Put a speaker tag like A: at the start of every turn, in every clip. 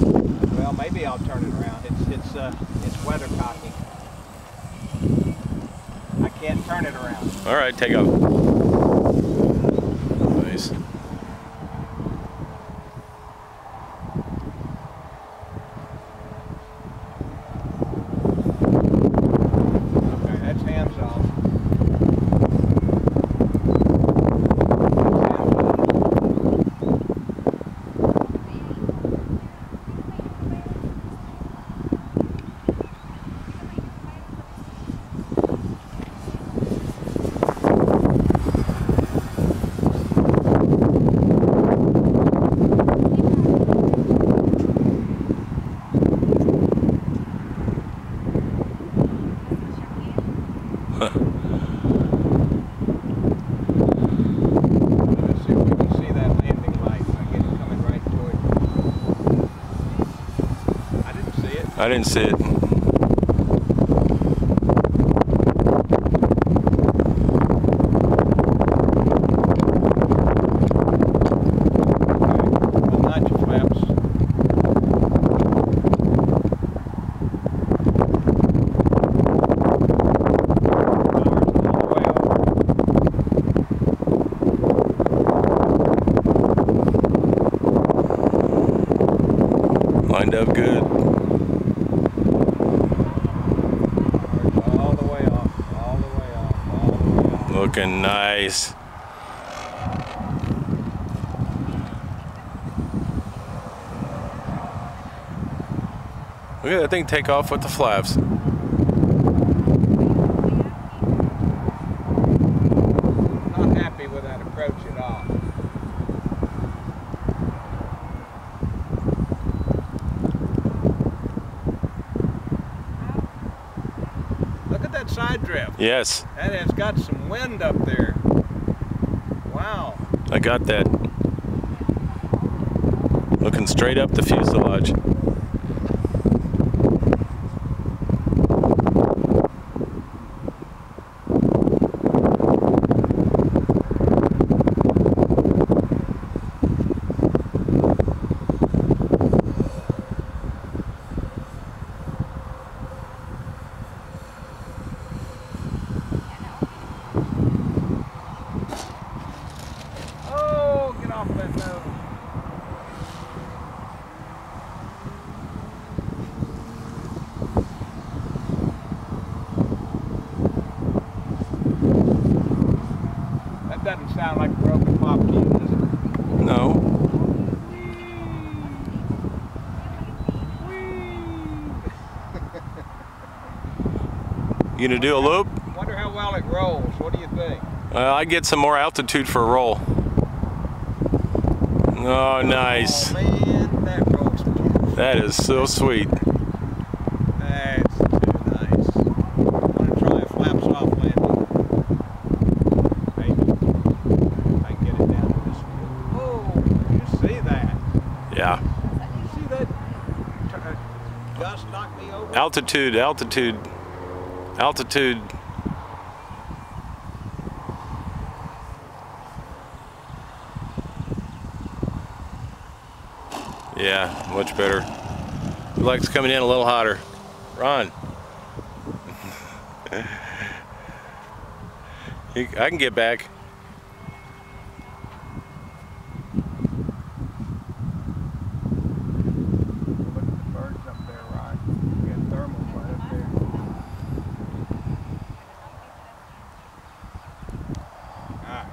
A: Well, maybe I'll turn it around. It's weathercocking. I can't turn it around.
B: All right, take off. Nice.
A: Okay, that's hands off. Let's see if we can see that landing light. I get it coming right toward me. I didn't see it.
B: I didn't see it.
A: Well, nudge your flaps.
B: Lined up good.
A: All the way off, all the way off, all the way off.
B: Looking nice. Look at that thing take off with the flaps.
A: Not happy with that approach at all. Look at that side drift.
B: Yes,
A: That has got some wind up there. Wow.
B: I got that. Looking straight up the fuselage.
A: Oh, get off that nose. That doesn't sound like a broken pop key, does it?
B: No. You gonna do a loop?
A: Wonder how well it rolls. What do you think?
B: I'd get some more altitude for a roll. Oh, nice.
A: Oh man, that rolls too.
B: That is so sweet.
A: That's too nice. I'm gonna try a flaps off landing. Maybe. If I can get it down to this field. Oh, you see that?
B: Yeah.
A: You see that gust knock me over?
B: Altitude, altitude, altitude. Yeah, much better. It likes coming in a little hotter. Ron. I can get back.
A: Look at the birds up there, Ryan. We got thermals right up there. Alright.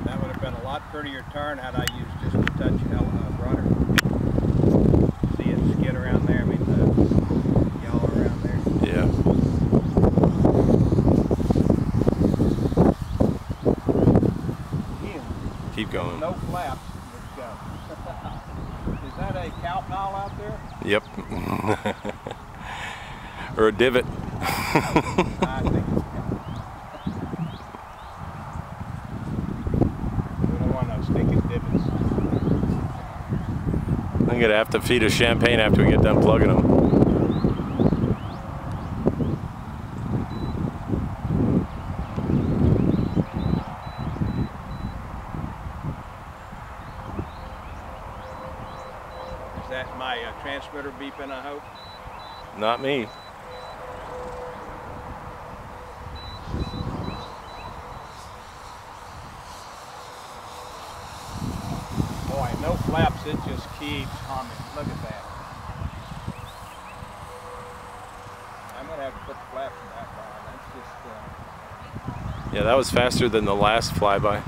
A: That would have been a lot prettier turn had I used just a touch rudder. See it skid around there, I mean the yaw around there.
B: Yeah.
A: Yeah.
B: Keep going.
A: No flaps. Let's go. Is that a cow pile out there?
B: Yep. Or a divot.
A: I think it's cow. We don't want no stinking divots.
B: I'm gonna have to feed us champagne after we get done plugging them.
A: transmitter beeping, I hope?
B: Not me.
A: Boy, no flaps, it just keeps humming. Look at that. I'm going to have to put the flaps back on. That's just...
B: Yeah, that was faster than the last flyby.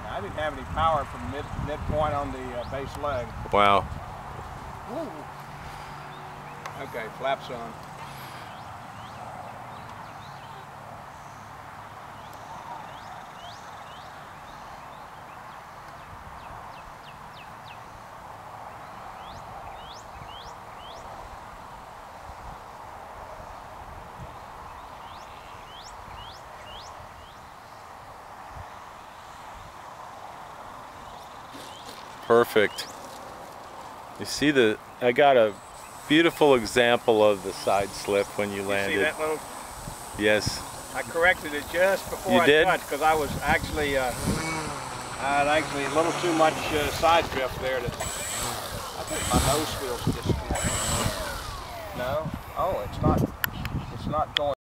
A: I didn't have any power from midpoint on the base leg.
B: Wow.
A: Woo. Okay, flaps on.
B: Perfect. You see I got a beautiful example of the side slip when you landed.
A: You see that little?
B: Yes.
A: I corrected it just before
B: You
A: I
B: did?
A: touched because I was actually, I had actually a little too much side drift there. I think my nose feels just, no? Oh, it's not going.